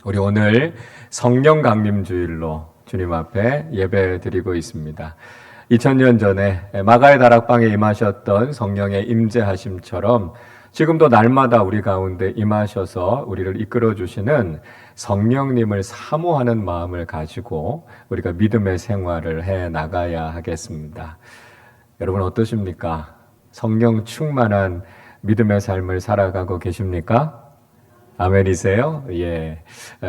우리 오늘 성령 강림 주일로 주님 앞에 예배 드리고 있습니다. 2000년 전에 마가의 다락방에 임하셨던 성령의 임재하심처럼 지금도 날마다 우리 가운데 임하셔서 우리를 이끌어 주시는 성령님을 사모하는 마음을 가지고 우리가 믿음의 생활을 해 나가야 하겠습니다. 여러분 어떠십니까? 성령 충만한 믿음의 삶을 살아가고 계십니까? 아멘이세요? 예.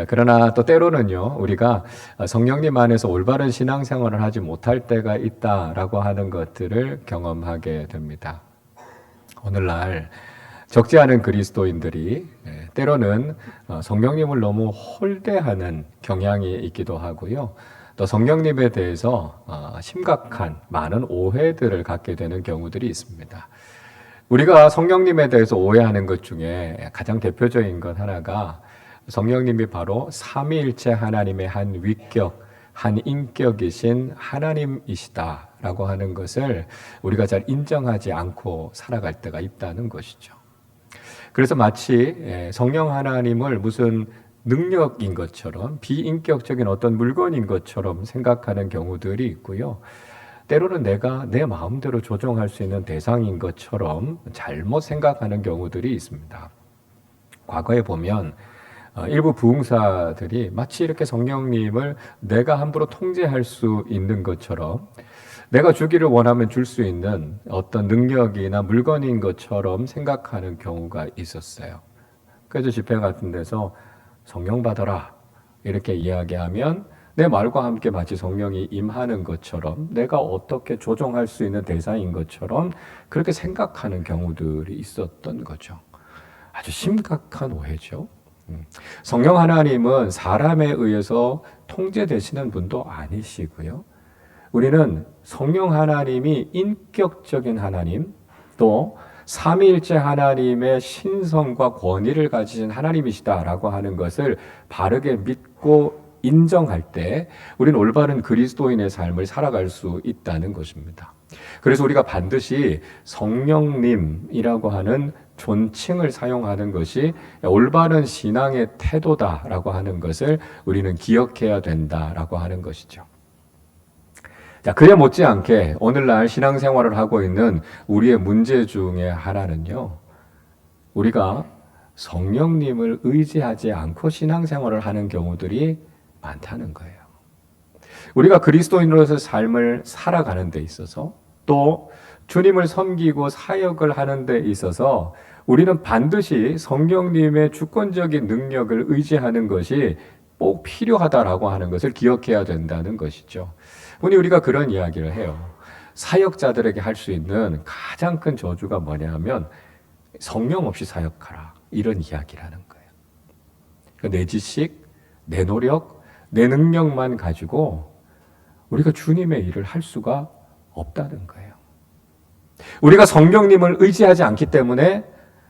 그러나 또 때로는요, 우리가 성령님 안에서 올바른 신앙생활을 하지 못할 때가 있다라고 하는 것들을 경험하게 됩니다. 오늘날 적지 않은 그리스도인들이 때로는 성령님을 너무 홀대하는 경향이 있기도 하고요. 또 성령님에 대해서 심각한 많은 오해들을 갖게 되는 경우들이 있습니다. 우리가 성령님에 대해서 오해하는 것 중에 가장 대표적인 것 하나가 성령님이 바로 삼위일체 하나님의 한 위격, 한 인격이신 하나님이시다라고 하는 것을 우리가 잘 인정하지 않고 살아갈 때가 있다는 것이죠. 그래서 마치 성령 하나님을 무슨 능력인 것처럼 비인격적인 어떤 물건인 것처럼 생각하는 경우들이 있고요. 때로는 내가 내 마음대로 조종할 수 있는 대상인 것처럼 잘못 생각하는 경우들이 있습니다. 과거에 보면 일부 부흥사들이 마치 이렇게 성령님을 내가 함부로 통제할 수 있는 것처럼 내가 주기를 원하면 줄 수 있는 어떤 능력이나 물건인 것처럼 생각하는 경우가 있었어요. 그래서 집회 같은 데서 성령 받아라 이렇게 이야기하면 내 말과 함께 마치 성령이 임하는 것처럼 내가 어떻게 조종할 수 있는 대상인 것처럼 그렇게 생각하는 경우들이 있었던 거죠. 아주 심각한 오해죠. 성령 하나님은 사람에 의해서 통제되시는 분도 아니시고요. 우리는 성령 하나님이 인격적인 하나님, 또 삼위일체 하나님의 신성과 권위를 가지신 하나님이시다라고 하는 것을 바르게 믿고 인정할 때 우리는 올바른 그리스도인의 삶을 살아갈 수 있다는 것입니다. 그래서 우리가 반드시 성령님이라고 하는 존칭을 사용하는 것이 올바른 신앙의 태도다라고 하는 것을 우리는 기억해야 된다라고 하는 것이죠. 자, 그에 못지않게 오늘날 신앙생활을 하고 있는 우리의 문제 중에 하나는요, 우리가 성령님을 의지하지 않고 신앙생활을 하는 경우들이 많다는 거예요. 우리가 그리스도인으로서 삶을 살아가는 데 있어서 또 주님을 섬기고 사역을 하는 데 있어서 우리는 반드시 성령님의 주권적인 능력을 의지하는 것이 꼭 필요하다라고 하는 것을 기억해야 된다는 것이죠. 흔히 우리가 그런 이야기를 해요. 사역자들에게 할 수 있는 가장 큰 저주가 뭐냐면 성령 없이 사역하라 이런 이야기라는 거예요. 그러니까 내 지식, 내 노력, 내 능력만 가지고 우리가 주님의 일을 할 수가 없다는 거예요. 우리가 성령님을 의지하지 않기 때문에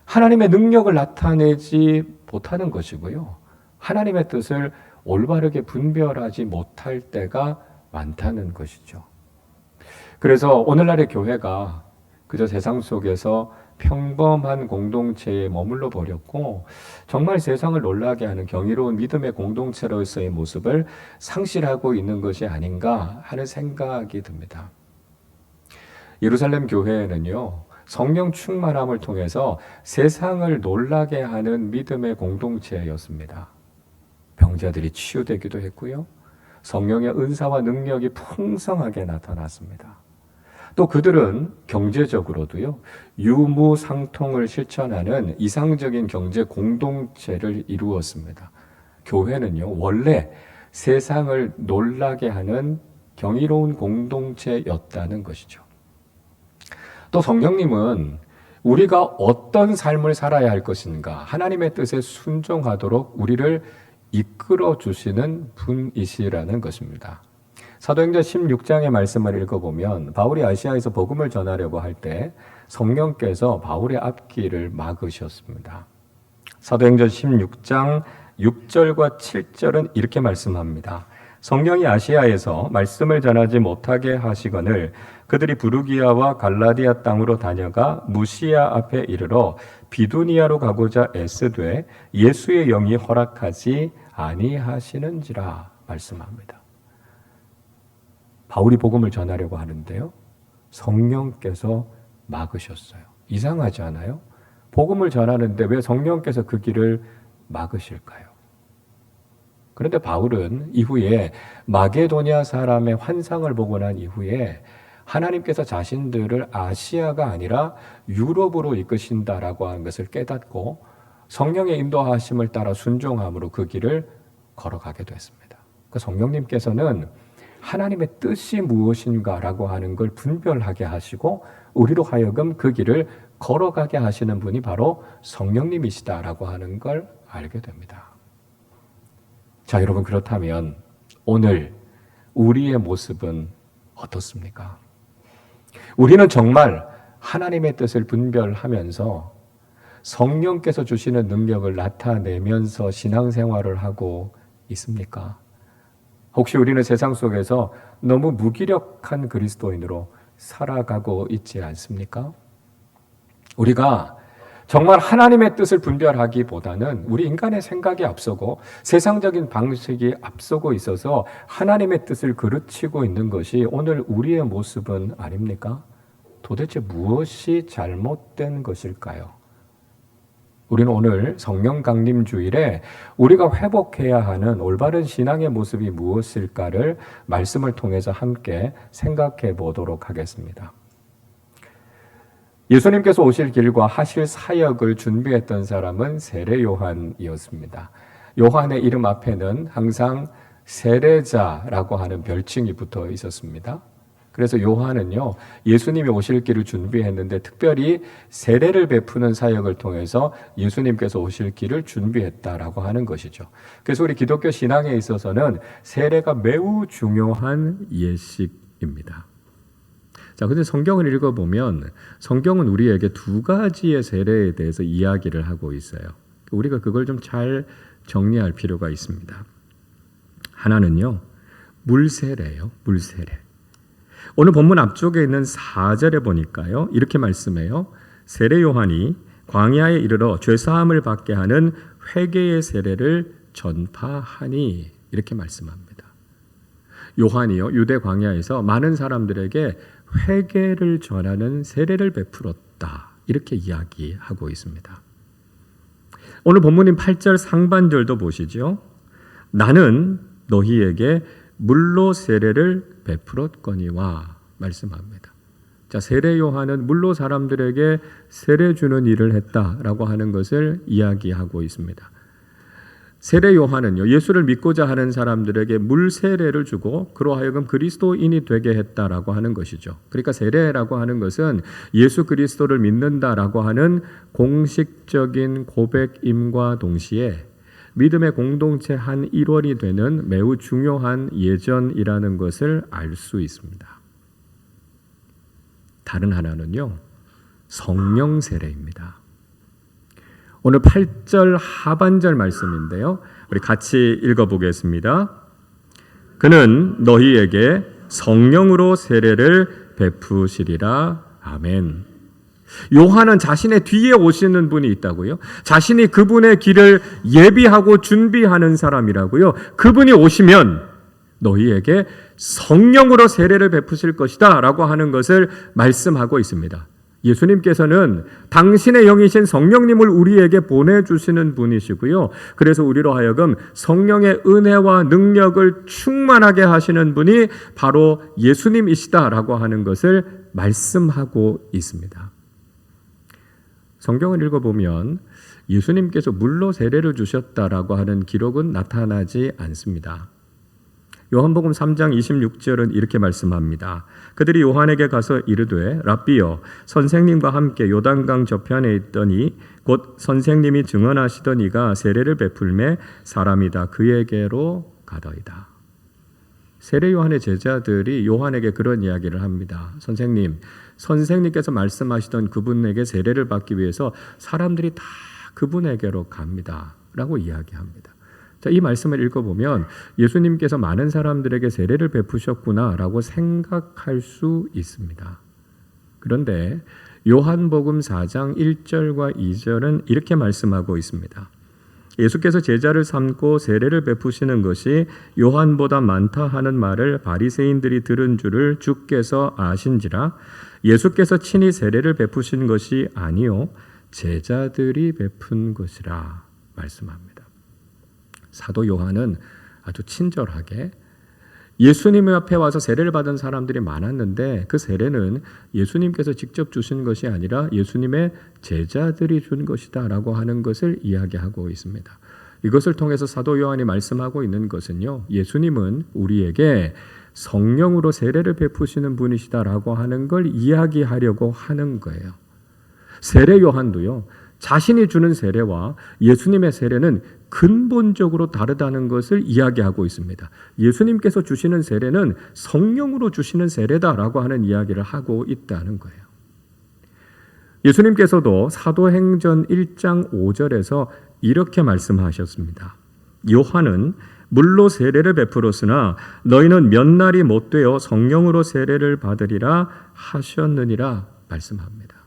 하나님의 능력을 나타내지 못하는 것이고요. 하나님의 뜻을 올바르게 분별하지 못할 때가 많다는 것이죠. 그래서 오늘날의 교회가 그저 세상 속에서 평범한 공동체에 머물러 버렸고 정말 세상을 놀라게 하는 경이로운 믿음의 공동체로서의 모습을 상실하고 있는 것이 아닌가 하는 생각이 듭니다. 예루살렘 교회에는요, 성령 충만함을 통해서 세상을 놀라게 하는 믿음의 공동체였습니다. 병자들이 치유되기도 했고요. 성령의 은사와 능력이 풍성하게 나타났습니다. 또 그들은 경제적으로도요, 유무상통을 실천하는 이상적인 경제 공동체를 이루었습니다. 교회는요, 원래 세상을 놀라게 하는 경이로운 공동체였다는 것이죠. 또 성령님은 우리가 어떤 삶을 살아야 할 것인가, 하나님의 뜻에 순종하도록 우리를 이끌어 주시는 분이시라는 것입니다. 사도행전 16장의 말씀을 읽어보면 바울이 아시아에서 복음을 전하려고 할 때 성령께서 바울의 앞길을 막으셨습니다. 사도행전 16장 6절과 7절은 이렇게 말씀합니다. 성령이 아시아에서 말씀을 전하지 못하게 하시거늘 그들이 부르기아와 갈라디아 땅으로 다녀가 무시아 앞에 이르러 비두니아로 가고자 애쓰되 예수의 영이 허락하지 아니하시는지라 말씀합니다. 바울이 복음을 전하려고 하는데요, 성령께서 막으셨어요. 이상하지 않아요? 복음을 전하는데 왜 성령께서 그 길을 막으실까요? 그런데 바울은 이후에 마게도냐 사람의 환상을 보고 난 이후에 하나님께서 자신들을 아시아가 아니라 유럽으로 이끄신다라고 하는 것을 깨닫고 성령의 인도하심을 따라 순종함으로 그 길을 걸어가게 됐습니다. 그 성령님께서는 하나님의 뜻이 무엇인가라고 하는 걸 분별하게 하시고 우리로 하여금 그 길을 걸어가게 하시는 분이 바로 성령님이시다라고 하는 걸 알게 됩니다. 자, 여러분, 그렇다면 오늘 우리의 모습은 어떻습니까? 우리는 정말 하나님의 뜻을 분별하면서 성령께서 주시는 능력을 나타내면서 신앙생활을 하고 있습니까? 혹시 우리는 세상 속에서 너무 무기력한 그리스도인으로 살아가고 있지 않습니까? 우리가 정말 하나님의 뜻을 분별하기보다는 우리 인간의 생각이 앞서고 세상적인 방식이 앞서고 있어서 하나님의 뜻을 그르치고 있는 것이 오늘 우리의 모습은 아닙니까? 도대체 무엇이 잘못된 것일까요? 우리는 오늘 성령 강림 주일에 우리가 회복해야 하는 올바른 신앙의 모습이 무엇일까를 말씀을 통해서 함께 생각해 보도록 하겠습니다. 예수님께서 오실 길과 하실 사역을 준비했던 사람은 세례 요한이었습니다. 요한의 이름 앞에는 항상 세례자라고 하는 별칭이 붙어 있었습니다. 그래서 요한은요, 예수님이 오실 길을 준비했는데 특별히 세례를 베푸는 사역을 통해서 예수님께서 오실 길을 준비했다라고 하는 것이죠. 그래서 우리 기독교 신앙에 있어서는 세례가 매우 중요한 예식입니다. 자, 근데 성경을 읽어보면 성경은 우리에게 두 가지의 세례에 대해서 이야기를 하고 있어요. 우리가 그걸 좀 잘 정리할 필요가 있습니다. 하나는요, 물세례예요. 물세례. 오늘 본문 앞쪽에 있는 4절에 보니까요, 이렇게 말씀해요. 세례 요한이 광야에 이르러 죄사함을 받게 하는 회개의 세례를 전파하니, 이렇게 말씀합니다. 요한이요, 유대 광야에서 많은 사람들에게 회개를 전하는 세례를 베풀었다, 이렇게 이야기하고 있습니다. 오늘 본문인 8절 상반절도 보시죠. 나는 너희에게 물로 세례를 베풀었거니와 말씀합니다. 자, 세례 요한은 물로 사람들에게 세례 주는 일을 했다라고 하는 것을 이야기하고 있습니다. 세례 요한은요, 예수를 믿고자 하는 사람들에게 물 세례를 주고 그로 하여금 그리스도인이 되게 했다라고 하는 것이죠. 그러니까 세례라고 하는 것은 예수 그리스도를 믿는다라고 하는 공식적인 고백임과 동시에 믿음의 공동체 한 일원이 되는 매우 중요한 예전이라는 것을 알 수 있습니다. 다른 하나는요, 성령 세례입니다. 오늘 8절 하반절 말씀인데요, 우리 같이 읽어보겠습니다. 그는 너희에게 성령으로 세례를 베푸시리라. 아멘. 요한은 자신의 뒤에 오시는 분이 있다고요. 자신이 그분의 길을 예비하고 준비하는 사람이라고요. 그분이 오시면 너희에게 성령으로 세례를 베푸실 것이다 라고 하는 것을 말씀하고 있습니다. 예수님께서는 당신의 영이신 성령님을 우리에게 보내주시는 분이시고요. 그래서 우리로 하여금 성령의 은혜와 능력을 충만하게 하시는 분이 바로 예수님이시다라고 하는 것을 말씀하고 있습니다. 성경을 읽어보면 예수님께서 물로 세례를 주셨다라고 하는 기록은 나타나지 않습니다. 요한복음 3장 26절은 이렇게 말씀합니다. 그들이 요한에게 가서 이르되 랍비여 선생님과 함께 요단강 저편에 있더니 곧 선생님이 증언하시던 이가 세례를 베풀매 사람이다 그에게로 가더이다. 세례 요한의 제자들이 요한에게 그런 이야기를 합니다. 선생님께서 말씀하시던 그분에게 세례를 받기 위해서 사람들이 다 그분에게로 갑니다 라고 이야기합니다. 자, 이 말씀을 읽어보면 예수님께서 많은 사람들에게 세례를 베푸셨구나 라고 생각할 수 있습니다. 그런데 요한복음 4장 1절과 2절은 이렇게 말씀하고 있습니다. 예수께서 제자를 삼고 세례를 베푸시는 것이 요한보다 많다 하는 말을 바리새인들이 들은 줄을 주께서 아신지라 예수께서 친히 세례를 베푸신 것이 아니요 제자들이 베푼 것이라 말씀합니다. 사도 요한은 아주 친절하게 예수님 앞에 와서 세례를 받은 사람들이 많았는데 그 세례는 예수님께서 직접 주신 것이 아니라 예수님의 제자들이 준 것이다 라고 하는 것을 이야기하고 있습니다. 이것을 통해서 사도 요한이 말씀하고 있는 것은요, 예수님은 우리에게 성령으로 세례를 베푸시는 분이시다라고 하는 걸 이야기하려고 하는 거예요. 세례 요한도요, 자신이 주는 세례와 예수님의 세례는 근본적으로 다르다는 것을 이야기하고 있습니다. 예수님께서 주시는 세례는 성령으로 주시는 세례다라고 하는 이야기를 하고 있다는 거예요. 예수님께서도 사도행전 1장 5절에서 이렇게 말씀하셨습니다. 요한은 물로 세례를 베풀었으나 너희는 몇 날이 못 되어 성령으로 세례를 받으리라 하셨느니라 말씀합니다.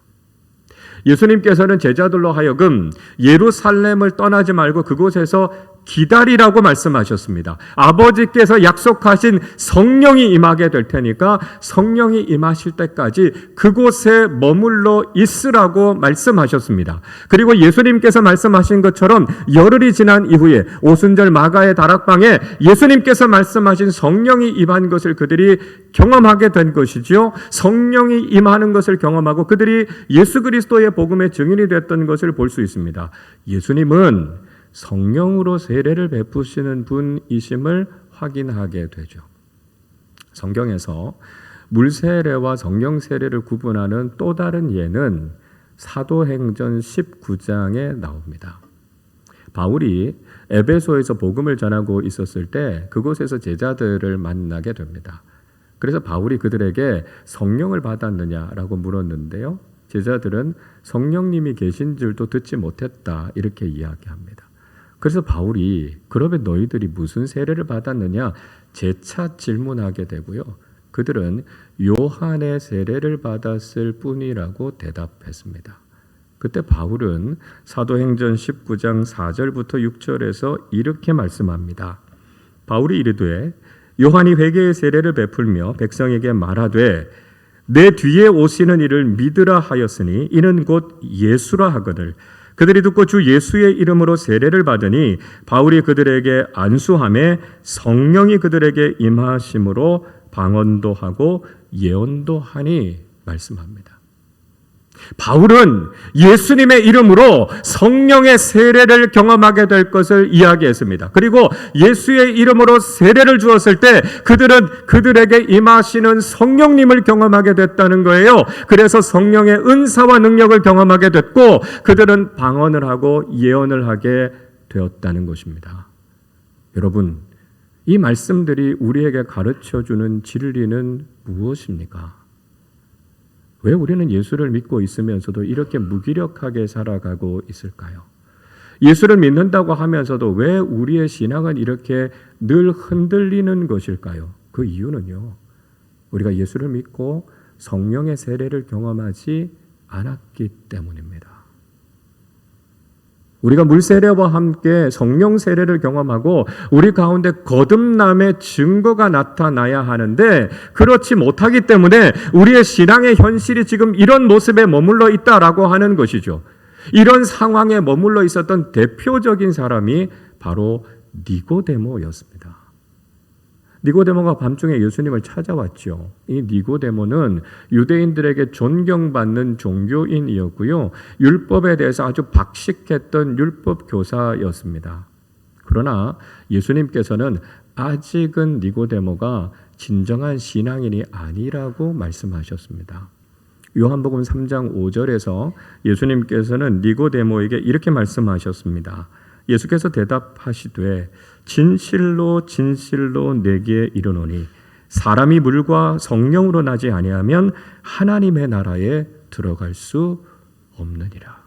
예수님께서는 제자들로 하여금 예루살렘을 떠나지 말고 그곳에서 기다리라고 말씀하셨습니다. 아버지께서 약속하신 성령이 임하게 될 테니까 성령이 임하실 때까지 그곳에 머물러 있으라고 말씀하셨습니다. 그리고 예수님께서 말씀하신 것처럼 열흘이 지난 이후에 오순절 마가의 다락방에 예수님께서 말씀하신 성령이 임한 것을 그들이 경험하게 된 것이지요. 성령이 임하는 것을 경험하고 그들이 예수 그리스도의 복음의 증인이 됐던 것을 볼 수 있습니다. 예수님은 성령으로 세례를 베푸시는 분이심을 확인하게 되죠. 성경에서 물세례와 성령세례를 구분하는 또 다른 예는 사도행전 19장에 나옵니다. 바울이 에베소에서 복음을 전하고 있었을 때 그곳에서 제자들을 만나게 됩니다. 그래서 바울이 그들에게 성령을 받았느냐라고 물었는데요. 제자들은 성령님이 계신 줄도 듣지 못했다 이렇게 이야기합니다. 그래서 바울이 그러면 너희들이 무슨 세례를 받았느냐 재차 질문하게 되고요. 그들은 요한의 세례를 받았을 뿐이라고 대답했습니다. 그때 바울은 사도행전 19장 4절부터 6절에서 이렇게 말씀합니다. 바울이 이르되 요한이 회개의 세례를 베풀며 백성에게 말하되 내 뒤에 오시는 이를 믿으라 하였으니 이는 곧 예수라 하거늘 그들이 듣고 주 예수의 이름으로 세례를 받으니 바울이 그들에게 안수하매 성령이 그들에게 임하심으로 방언도 하고 예언도 하니 말씀합니다. 바울은 예수님의 이름으로 성령의 세례를 경험하게 될 것을 이야기했습니다. 그리고 예수의 이름으로 세례를 주었을 때 그들은 그들에게 임하시는 성령님을 경험하게 됐다는 거예요. 그래서 성령의 은사와 능력을 경험하게 됐고 그들은 방언을 하고 예언을 하게 되었다는 것입니다. 여러분, 이 말씀들이 우리에게 가르쳐주는 진리는 무엇입니까? 왜 우리는 예수를 믿고 있으면서도 이렇게 무기력하게 살아가고 있을까요? 예수를 믿는다고 하면서도 왜 우리의 신앙은 이렇게 늘 흔들리는 것일까요? 그 이유는요, 우리가 예수를 믿고 성령의 세례를 경험하지 않았기 때문입니다. 우리가 물세례와 함께 성령 세례를 경험하고 우리 가운데 거듭남의 증거가 나타나야 하는데 그렇지 못하기 때문에 우리의 신앙의 현실이 지금 이런 모습에 머물러 있다라고 하는 것이죠. 이런 상황에 머물러 있었던 대표적인 사람이 바로 니고데모였습니다. 니고데모가 밤중에 예수님을 찾아왔죠. 이 니고데모는 유대인들에게 존경받는 종교인이었고요. 율법에 대해서 아주 박식했던 율법 교사였습니다. 그러나 예수님께서는 아직은 니고데모가 진정한 신앙인이 아니라고 말씀하셨습니다. 요한복음 3장 5절에서 예수님께서는 니고데모에게 이렇게 말씀하셨습니다. 예수께서 대답하시되 진실로 진실로 내게 이르노니 사람이 물과 성령으로 나지 아니하면 하나님의 나라에 들어갈 수 없느니라.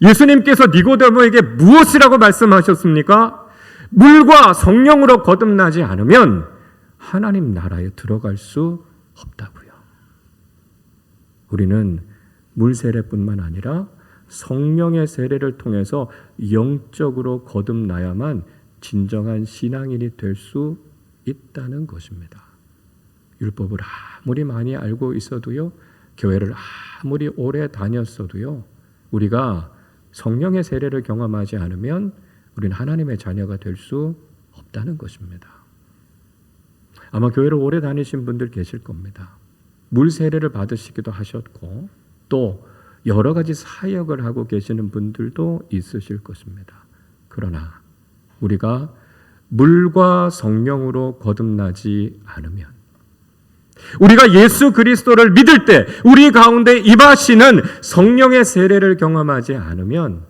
예수님께서 니고데모에게 무엇이라고 말씀하셨습니까? 물과 성령으로 거듭나지 않으면 하나님 나라에 들어갈 수 없다고요. 우리는 물세례뿐만 아니라 성령의 세례를 통해서 영적으로 거듭나야만 진정한 신앙인이 될 수 있다는 것입니다. 율법을 아무리 많이 알고 있어도요, 교회를 아무리 오래 다녔어도요, 우리가 성령의 세례를 경험하지 않으면 우리는 하나님의 자녀가 될 수 없다는 것입니다. 아마 교회를 오래 다니신 분들 계실 겁니다. 물 세례를 받으시기도 하셨고 또 여러 가지 사역을 하고 계시는 분들도 있으실 것입니다. 그러나 우리가 물과 성령으로 거듭나지 않으면, 우리가 예수 그리스도를 믿을 때 우리 가운데 임하시는 성령의 세례를 경험하지 않으면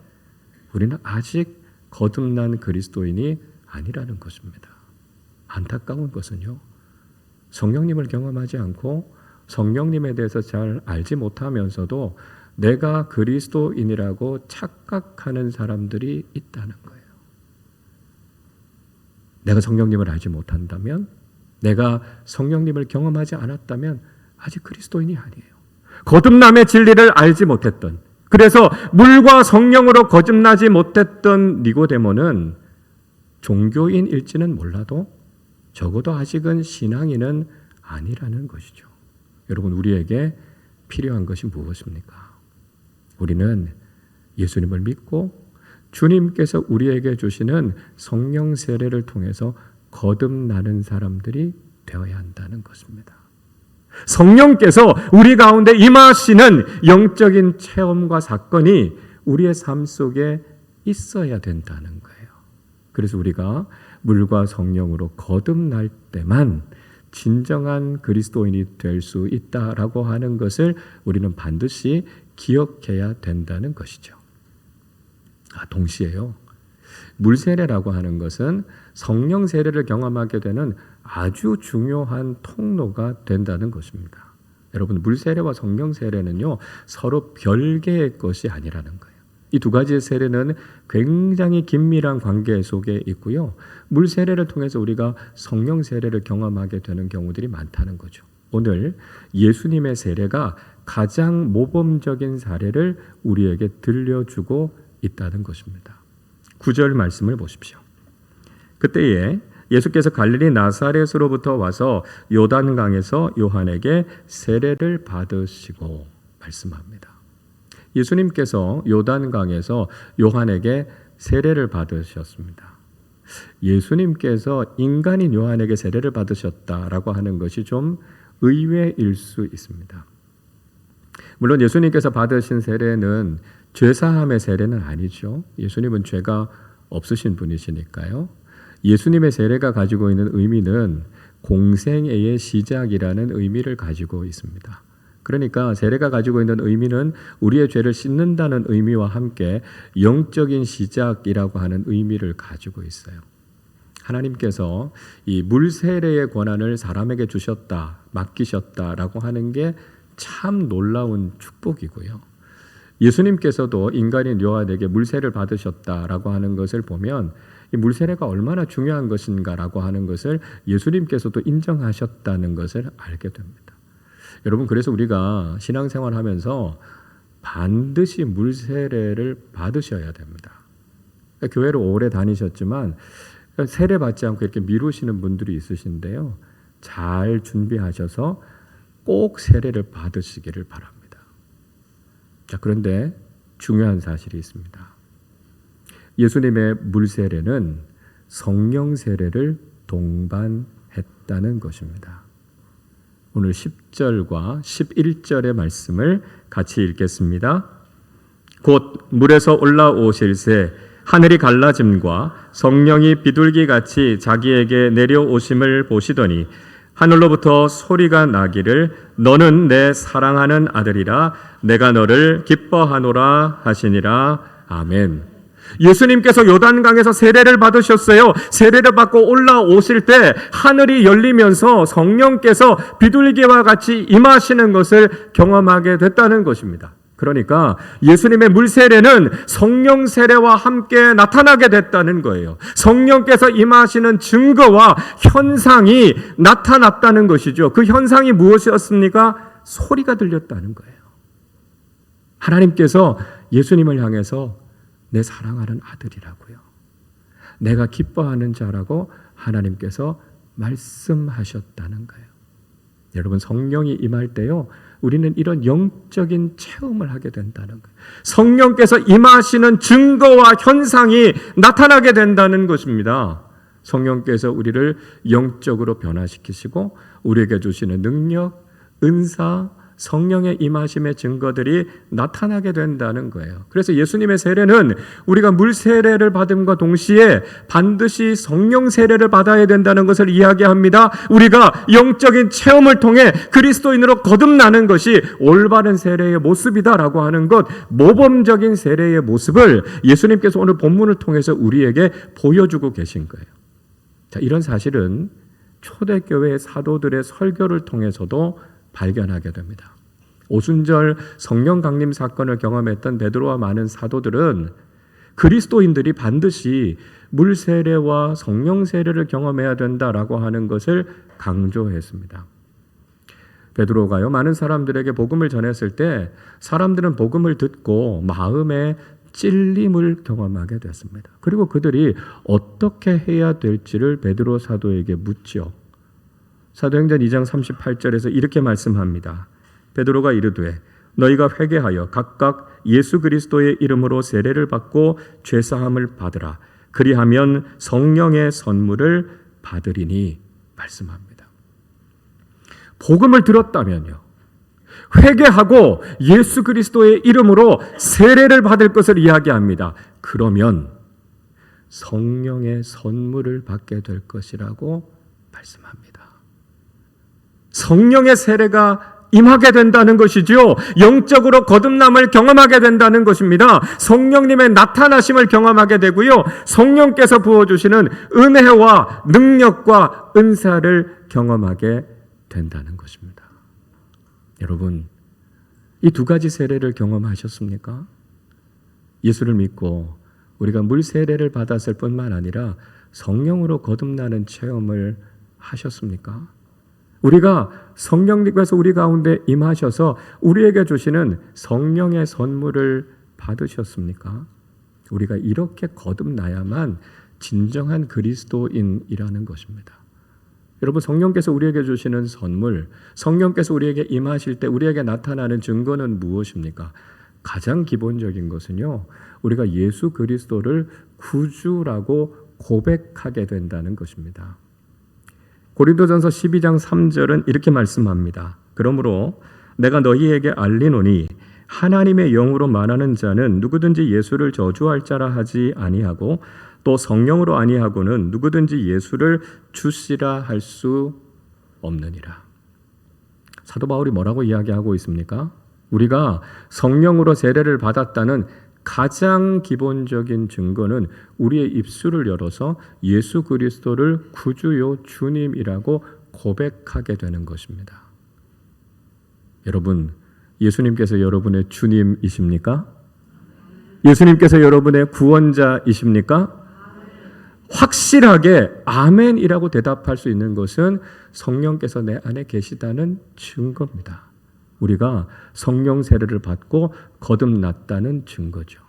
우리는 아직 거듭난 그리스도인이 아니라는 것입니다. 안타까운 것은요, 성령님을 경험하지 않고 성령님에 대해서 잘 알지 못하면서도 내가 그리스도인이라고 착각하는 사람들이 있다는 거예요. 내가 성령님을 알지 못한다면, 내가 성령님을 경험하지 않았다면 아직 그리스도인이 아니에요. 거듭남의 진리를 알지 못했던, 그래서 물과 성령으로 거듭나지 못했던 니고데모는 종교인일지는 몰라도 적어도 아직은 신앙인은 아니라는 것이죠. 여러분, 우리에게 필요한 것이 무엇입니까? 우리는 예수님을 믿고 주님께서 우리에게 주시는 성령 세례를 통해서 거듭나는 사람들이 되어야 한다는 것입니다. 성령께서 우리 가운데 임하시는 영적인 체험과 사건이 우리의 삶 속에 있어야 된다는 거예요. 그래서 우리가 물과 성령으로 거듭날 때만 진정한 그리스도인이 될 수 있다라고 하는 것을 우리는 반드시 기억해야 된다는 것이죠. 동시에요, 물세례라고 하는 것은 성령 세례를 경험하게 되는 아주 중요한 통로가 된다는 것입니다. 여러분, 물세례와 성령 세례는요, 서로 별개의 것이 아니라는 거예요. 이 두 가지의 세례는 굉장히 긴밀한 관계 속에 있고요, 물 세례를 통해서 우리가 성령 세례를 경험하게 되는 경우들이 많다는 거죠. 오늘 예수님의 세례가 가장 모범적인 사례를 우리에게 들려주고 있다는 것입니다. 9절 말씀을 보십시오. 그때에 예수께서 갈릴리 나사렛으로부터 와서 요단강에서 요한에게 세례를 받으시고 말씀합니다. 예수님께서 요단강에서 요한에게 세례를 받으셨습니다. 예수님께서 인간인 요한에게 세례를 받으셨다라고 하는 것이 좀 의외일 수 있습니다. 물론 예수님께서 받으신 세례는 죄사함의 세례는 아니죠. 예수님은 죄가 없으신 분이시니까요. 예수님의 세례가 가지고 있는 의미는 공생애의 시작이라는 의미를 가지고 있습니다. 그러니까 세례가 가지고 있는 의미는 우리의 죄를 씻는다는 의미와 함께 영적인 시작이라고 하는 의미를 가지고 있어요. 하나님께서 이 물세례의 권한을 사람에게 주셨다, 맡기셨다라고 하는 게 참 놀라운 축복이고요. 예수님께서도 인간인 요한에게 물세례를 받으셨다라고 하는 것을 보면 이 물세례가 얼마나 중요한 것인가라고 하는 것을 예수님께서도 인정하셨다는 것을 알게 됩니다. 여러분, 그래서 우리가 신앙생활 하면서 반드시 물세례를 받으셔야 됩니다. 교회를 오래 다니셨지만 세례 받지 않고 이렇게 미루시는 분들이 있으신데요, 잘 준비하셔서 꼭 세례를 받으시기를 바랍니다. 자, 그런데 중요한 사실이 있습니다. 예수님의 물세례는 성령 세례를 동반했다는 것입니다. 오늘 10절과 11절의 말씀을 같이 읽겠습니다. 곧 물에서 올라오실새 하늘이 갈라짐과 성령이 비둘기같이 자기에게 내려오심을 보시더니 하늘로부터 소리가 나기를 너는 내 사랑하는 아들이라 내가 너를 기뻐하노라 하시니라. 아멘. 예수님께서 요단강에서 세례를 받으셨어요. 세례를 받고 올라오실 때 하늘이 열리면서 성령께서 비둘기와 같이 임하시는 것을 경험하게 됐다는 것입니다. 그러니까 예수님의 물세례는 성령 세례와 함께 나타나게 됐다는 거예요. 성령께서 임하시는 증거와 현상이 나타났다는 것이죠. 그 현상이 무엇이었습니까? 소리가 들렸다는 거예요. 하나님께서 예수님을 향해서 내 사랑하는 아들이라고요. 내가 기뻐하는 자라고 하나님께서 말씀하셨다는 거예요. 여러분, 성령이 임할 때요, 우리는 이런 영적인 체험을 하게 된다는 거예요. 성령께서 임하시는 증거와 현상이 나타나게 된다는 것입니다. 성령께서 우리를 영적으로 변화시키시고 우리에게 주시는 능력, 은사, 성령의 임하심의 증거들이 나타나게 된다는 거예요. 그래서 예수님의 세례는 우리가 물 세례를 받음과 동시에 반드시 성령 세례를 받아야 된다는 것을 이야기합니다. 우리가 영적인 체험을 통해 그리스도인으로 거듭나는 것이 올바른 세례의 모습이다라고 하는 것, 모범적인 세례의 모습을 예수님께서 오늘 본문을 통해서 우리에게 보여주고 계신 거예요. 자, 이런 사실은 초대교회 사도들의 설교를 통해서도 발견하게 됩니다. 오순절 성령 강림 사건을 경험했던 베드로와 많은 사도들은 그리스도인들이 반드시 물 세례와 성령 세례를 경험해야 된다라고 하는 것을 강조했습니다. 베드로가요, 많은 사람들에게 복음을 전했을 때 사람들은 복음을 듣고 마음에 찔림을 경험하게 됐습니다. 그리고 그들이 어떻게 해야 될지를 베드로 사도에게 묻죠. 사도행전 2장 38절에서 이렇게 말씀합니다. 베드로가 이르되 너희가 회개하여 각각 예수 그리스도의 이름으로 세례를 받고 죄사함을 받으라. 그리하면 성령의 선물을 받으리니 말씀합니다. 복음을 들었다면요, 회개하고 예수 그리스도의 이름으로 세례를 받을 것을 이야기합니다. 그러면 성령의 선물을 받게 될 것이라고 말씀합니다. 성령의 세례가 임하게 된다는 것이죠. 영적으로 거듭남을 경험하게 된다는 것입니다. 성령님의 나타나심을 경험하게 되고요, 성령께서 부어주시는 은혜와 능력과 은사를 경험하게 된다는 것입니다. 여러분, 이 두 가지 세례를 경험하셨습니까? 예수를 믿고 우리가 물 세례를 받았을 뿐만 아니라 성령으로 거듭나는 체험을 하셨습니까? 우리가 성령님께서 우리 가운데 임하셔서 우리에게 주시는 성령의 선물을 받으셨습니까? 우리가 이렇게 거듭나야만 진정한 그리스도인이라는 것입니다. 여러분, 성령께서 우리에게 주시는 선물, 성령께서 우리에게 임하실 때 우리에게 나타나는 증거는 무엇입니까? 가장 기본적인 것은요, 우리가 예수 그리스도를 구주라고 고백하게 된다는 것입니다. 고린도전서 12장 3절은 이렇게 말씀합니다. 그러므로 내가 너희에게 알리노니 하나님의 영으로 말하는 자는 누구든지 예수를 저주할 자라 하지 아니하고 또 성령으로 아니하고는 누구든지 예수를 주시라 할 수 없느니라. 사도 바울이 뭐라고 이야기하고 있습니까? 우리가 성령으로 세례를 받았다는 가장 기본적인 증거는 우리의 입술을 열어서 예수 그리스도를 구주요 주님이라고 고백하게 되는 것입니다. 여러분, 예수님께서 여러분의 주님이십니까? 예수님께서 여러분의 구원자이십니까? 확실하게 아멘이라고 대답할 수 있는 것은 성령께서 내 안에 계시다는 증거입니다. 우리가 성령 세례를 받고 거듭났다는 증거죠.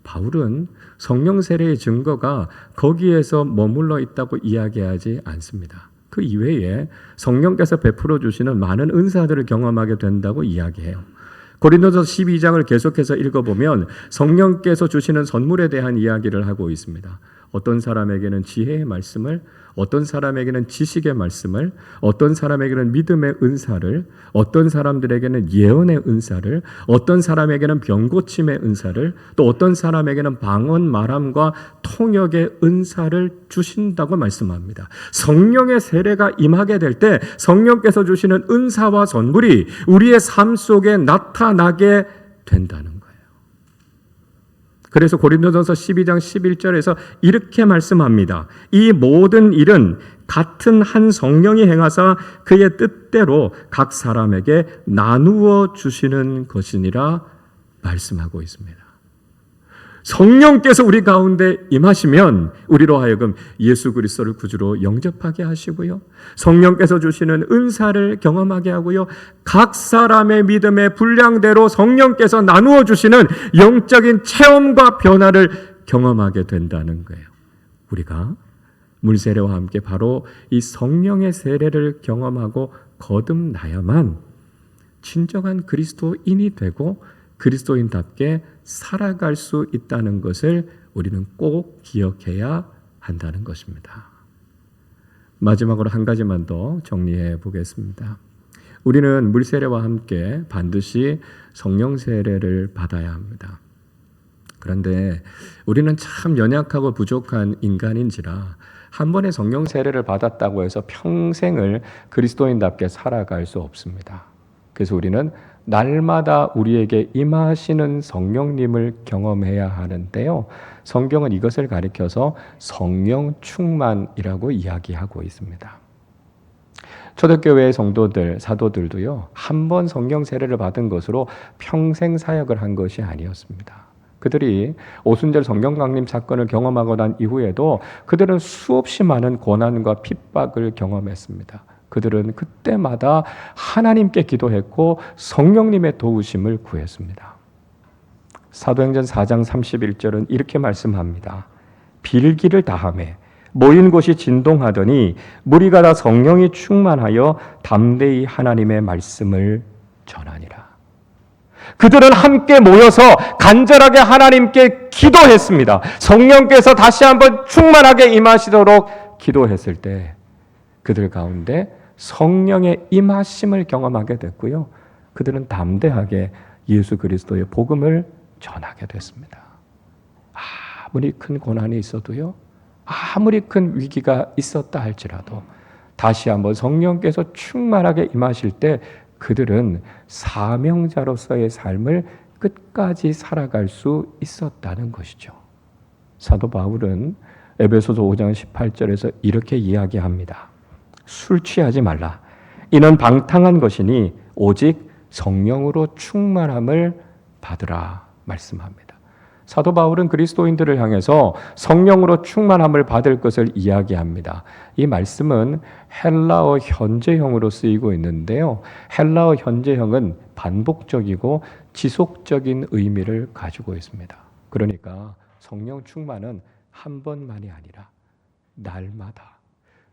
바울은 성령 세례의 증거가 거기에서 머물러 있다고 이야기하지 않습니다. 그 이외에 성령께서 베풀어 주시는 많은 은사들을 경험하게 된다고 이야기해요. 고린도전서 12장을 계속해서 읽어보면 성령께서 주시는 선물에 대한 이야기를 하고 있습니다. 어떤 사람에게는 지혜의 말씀을, 어떤 사람에게는 지식의 말씀을, 어떤 사람에게는 믿음의 은사를, 어떤 사람들에게는 예언의 은사를, 어떤 사람에게는 병고침의 은사를, 또 어떤 사람에게는 방언 말함과 통역의 은사를 주신다고 말씀합니다. 성령의 세례가 임하게 될 때 성령께서 주시는 은사와 선물이 우리의 삶 속에 나타나게 된다는 거예요. 그래서 고린도전서 12장 11절에서 이렇게 말씀합니다. 이 모든 일은 같은 한 성령이 행하사 그의 뜻대로 각 사람에게 나누어 주시는 것이니라 말씀하고 있습니다. 성령께서 우리 가운데 임하시면 우리로 하여금 예수 그리스도를 구주로 영접하게 하시고요. 성령께서 주시는 은사를 경험하게 하고요. 각 사람의 믿음의 분량대로 성령께서 나누어 주시는 영적인 체험과 변화를 경험하게 된다는 거예요. 우리가 물세례와 함께 바로 이 성령의 세례를 경험하고 거듭나야만 진정한 그리스도인이 되고 그리스도인답게 살아갈 수 있다는 것을 우리는 꼭 기억해야 한다는 것입니다. 마지막으로 한 가지만 더 정리해 보겠습니다. 우리는 물세례와 함께 반드시 성령 세례를 받아야 합니다. 그런데 우리는 참 연약하고 부족한 인간인지라 한 번의 성령 세례를 받았다고 해서 평생을 그리스도인답게 살아갈 수 없습니다. 그래서 우리는 날마다 우리에게 임하시는 성령님을 경험해야 하는데요. 성경은 이것을 가리켜서 성령 충만이라고 이야기하고 있습니다. 초대교회의 성도들, 사도들도요, 한 번 성령 세례를 받은 것으로 평생 사역을 한 것이 아니었습니다. 그들이 오순절 성령 강림 사건을 경험하고 난 이후에도 그들은 수없이 많은 고난과 핍박을 경험했습니다. 그들은 그때마다 하나님께 기도했고 성령님의 도우심을 구했습니다. 사도행전 4장 31절은 이렇게 말씀합니다. 빌기를 다하매 모인 곳이 진동하더니 무리가 다 성령이 충만하여 담대히 하나님의 말씀을 전하니라. 그들은 함께 모여서 간절하게 하나님께 기도했습니다. 성령께서 다시 한번 충만하게 임하시도록 기도했을 때 그들 가운데 성령의 임하심을 경험하게 됐고요. 그들은 담대하게 예수 그리스도의 복음을 전하게 됐습니다. 아무리 큰 고난이 있어도요. 아무리 큰 위기가 있었다 할지라도 다시 한번 성령께서 충만하게 임하실 때 그들은 사명자로서의 삶을 끝까지 살아갈 수 있었다는 것이죠. 사도 바울은 에베소서 5장 18절에서 이렇게 이야기합니다. 술 취하지 말라. 이는 방탕한 것이니 오직 성령으로 충만함을 받으라 말씀합니다. 사도 바울은 그리스도인들을 향해서 성령으로 충만함을 받을 것을 이야기합니다. 이 말씀은 헬라어 현재형으로 쓰이고 있는데요. 헬라어 현재형은 반복적이고 지속적인 의미를 가지고 있습니다. 그러니까 성령 충만은 한 번만이 아니라 날마다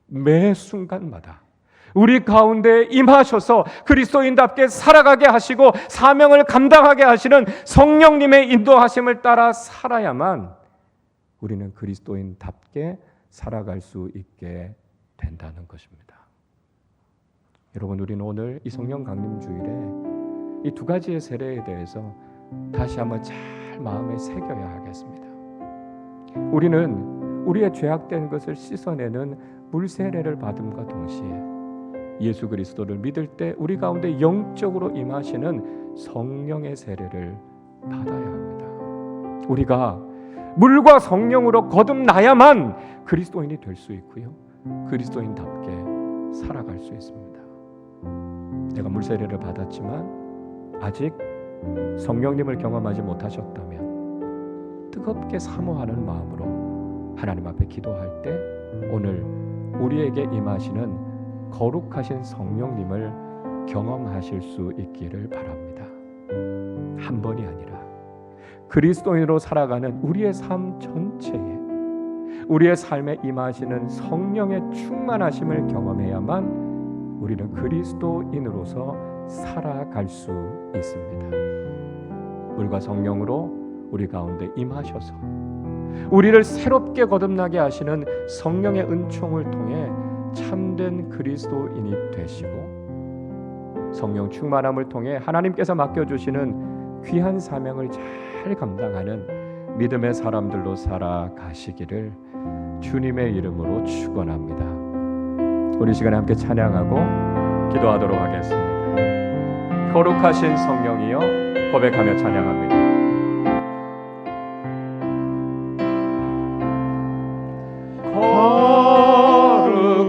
매 순간마다 우리 가운데 임하셔서 그리스도인답게 살아가게 하시고 사명을 감당하게 하시는 성령님의 인도하심을 따라 살아야만 우리는 그리스도인답게 살아갈 수 있게 된다는 것입니다. 여러분, 우리는 오늘 이 성령 강림 주일에 이 두 가지의 세례에 대해서 다시 한번 잘 마음에 새겨야 하겠습니다. 우리는 우리의 죄악된 것을 씻어내는 물세례를 받음과 동시에 예수 그리스도를 믿을 때 우리 가운데 영적으로 임하시는 성령의 세례를 받아야 합니다. 우리가 물과 성령으로 거듭나야만 그리스도인이 될 수 있고요. 그리스도인답게 살아갈 수 있습니다. 내가 물세례를 받았지만 아직 성령님을 경험하지 못하셨다면 뜨겁게 사모하는 마음으로 하나님 앞에 기도할 때 오늘 우리에게 임하시는 거룩하신 성령님을 경험하실 수 있기를 바랍니다. 한 번이 아니라 그리스도인으로 살아가는 우리의 삶 전체에 우리의 삶에 임하시는 성령의 충만하심을 경험해야만 우리는 그리스도인으로서 살아갈 수 있습니다. 물과 성령으로 우리 가운데 임하셔서 우리를 새롭게 거듭나게 하시는 성령의 은총을 통해 참된 그리스도인이 되시고 성령 충만함을 통해 하나님께서 맡겨주시는 귀한 사명을 잘 감당하는 믿음의 사람들로 살아가시기를 주님의 이름으로 축원합니다. 우리 시간에 함께 찬양하고 기도하도록 하겠습니다. 거룩하신 성령이여 고백하며 찬양합니다.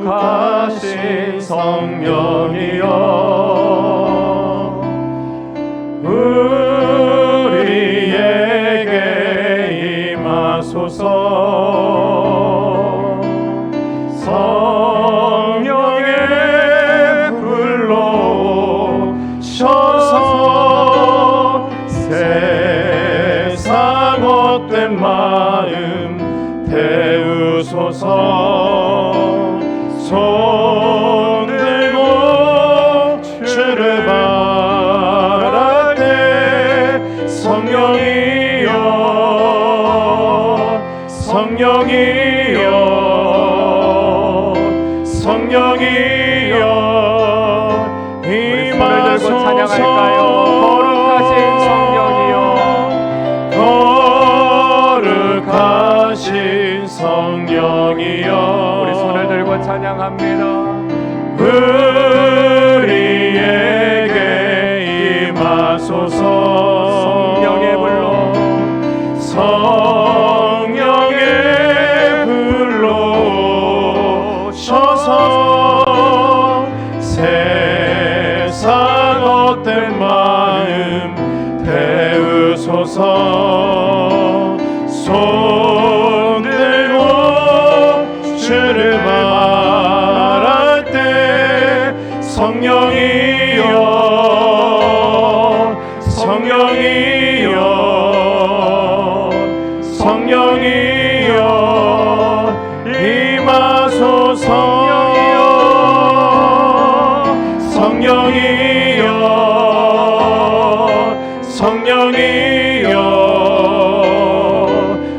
거룩하신 성령이여 우리에게 임하소서. 손 들고 주를 바랄 때 성령이여 성령이여 성령이여 우리 손을 들고 찬양할까요? 거룩하신 성령이여 거룩하신 성령이여 우리 손을 들고 찬양합니다. 우리에게 임하소서. 성령의 불로 성령의 불로 오셔서 세상 헛된 마음 태우소서. 손 들고 주를 바랄 때 성령이여 성령이여 성령이여 임하소서. 성령이여 성령이여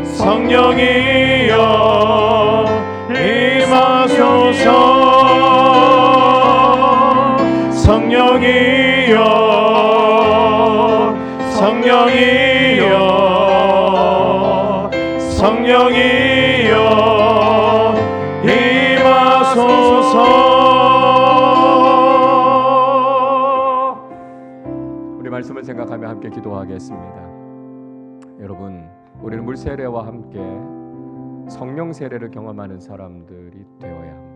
성령이여 임하소서. 성령이여 성령이여 성령이여 임하소서. 우리 말씀을 생각하며 함께 기도하겠습니다. 여러분, 우리는 물 세례와 함께 성령 세례를 경험하는 사람들이 되어야 합니다.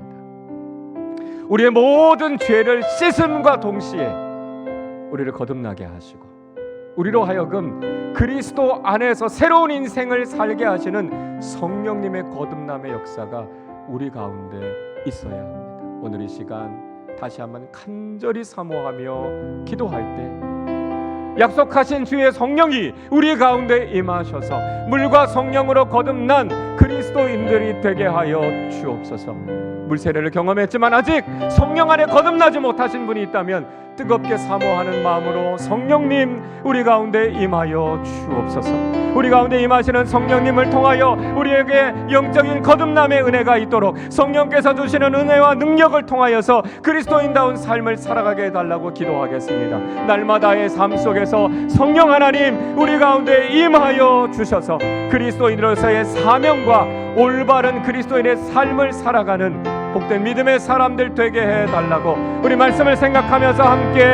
우리의 모든 죄를 씻음과 동시에 우리를 거듭나게 하시고 우리로 하여금 그리스도 안에서 새로운 인생을 살게 하시는 성령님의 거듭남의 역사가 우리 가운데 있어야 합니다. 오늘 이 시간 다시 한번 간절히 사모하며 기도할 때 약속하신 주의 성령이 우리 가운데 임하셔서 물과 성령으로 거듭난 그리스도인들이 되게 하여 주옵소서. 물세례를 경험했지만 아직 성령 안에 거듭나지 못하신 분이 있다면 뜨겁게 사모하는 마음으로 성령님 우리 가운데 임하여 주옵소서. 우리 가운데 임하시는 성령님을 통하여 우리에게 영적인 거듭남의 은혜가 있도록 성령께서 주시는 은혜와 능력을 통하여서 그리스도인다운 삶을 살아가게 해달라고 기도하겠습니다. 날마다의 삶 속에서 성령 하나님 우리 가운데 임하여 주셔서 그리스도인으로서의 사명과 올바른 그리스도인의 삶을 살아가는 복된 믿음의 사람들 되게 해달라고 우리 말씀을 생각하면서 함께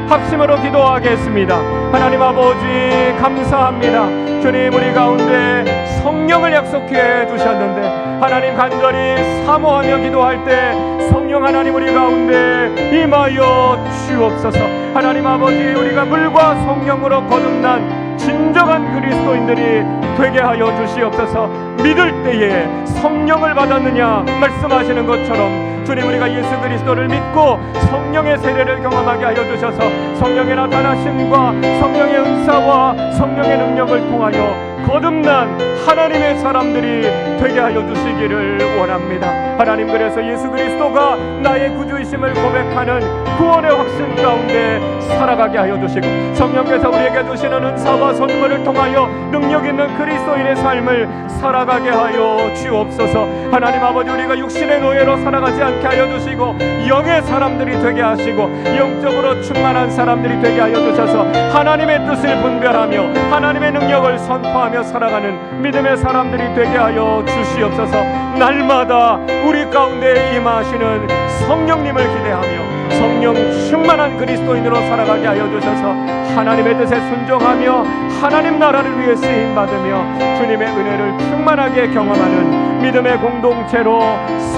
합심으로 기도하겠습니다. 하나님 아버지 감사합니다. 주님 우리 가운데 성령을 약속해 주셨는데 하나님 간절히 사모하며 기도할 때 성령 하나님 우리 가운데 임하여 주옵소서. 하나님 아버지 우리가 물과 성령으로 거듭난 진정한 그리스도인들이 되게 하여 주시옵소서. 믿을 때에 성령을 받았느냐 말씀하시는 것처럼 주님 우리가 예수 그리스도를 믿고 성령의 세례를 경험하게 하여 주셔서 성령의 나타나심과 성령의 은사와 성령의 능력을 통하여 거듭난 하나님의 사람들이 되게 하여 주시기를 원합니다. 하나님 그래서 예수 그리스도가 나의 구주이심을 고백하는 구원의 확신 가운데 살아가게 하여 주시고 성령께서 우리에게 주시는 은사와 선물을 통하여 능력 있는 그리스도인의 삶을 살아가게 하여 주옵소서. 하나님 아버지 우리가 육신의 노예로 살아가지 않게 하여 주시고 영의 사람들이 되게 하시고 영적으로 충만한 사람들이 되게 하여 주셔서 하나님의 뜻을 분별하며 하나님의 능력을 선포하며 살아가는 믿음의 사람들이 되게 하여 주시옵소서. 날마다 우리 가운데 임하시는 성령님을 기대하며 성령 충만한 그리스도인으로 살아가게 하여 주셔서 하나님의 뜻에 순종하며 하나님 나라를 위해 쓰임받으며 주님의 은혜를 충만하게 경험하는 믿음의 공동체로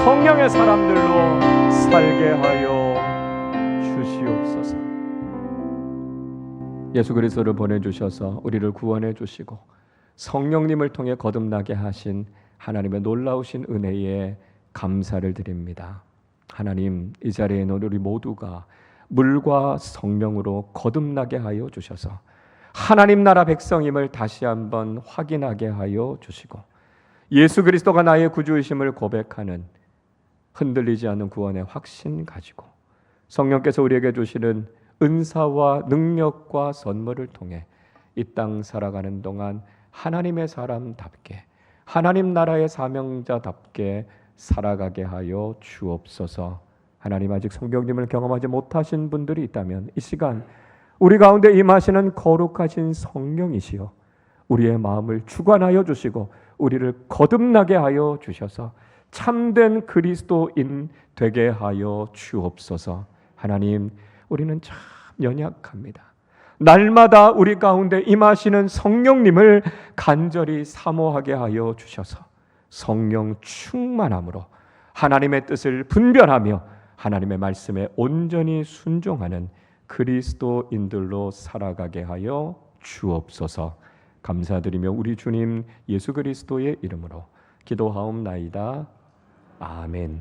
성령의 사람들로 살게 하여 주시옵소서. 예수 그리스도를 보내주셔서 우리를 구원해 주시고 성령님을 통해 거듭나게 하신 하나님의 놀라우신 은혜에 감사를 드립니다. 하나님 이 자리에 있는 우리 모두가 물과 성령으로 거듭나게 하여 주셔서 하나님 나라 백성임을 다시 한번 확인하게 하여 주시고 예수 그리스도가 나의 구주이심을 고백하는 흔들리지 않는 구원의 확신 가지고 성령께서 우리에게 주시는 은사와 능력과 선물을 통해 이 땅 살아가는 동안 하나님의 사람답게 하나님 나라의 사명자답게 살아가게 하여 주옵소서. 하나님, 아직 성령님을 경험하지 못하신 분들이 있다면 이 시간 우리 가운데 임하시는 거룩하신 성령이시여 우리의 마음을 주관하여 주시고 우리를 거듭나게 하여 주셔서 참된 그리스도인 되게 하여 주옵소서. 하나님, 우리는 참 연약합니다. 날마다 우리 가운데 임하시는 성령님을 간절히 사모하게 하여 주셔서 성령 충만함으로 하나님의 뜻을 분별하며 하나님의 말씀에 온전히 순종하는 그리스도인들로 살아가게 하여 주옵소서. 감사드리며 우리 주님 예수 그리스도의 이름으로 기도하옵나이다. 아멘.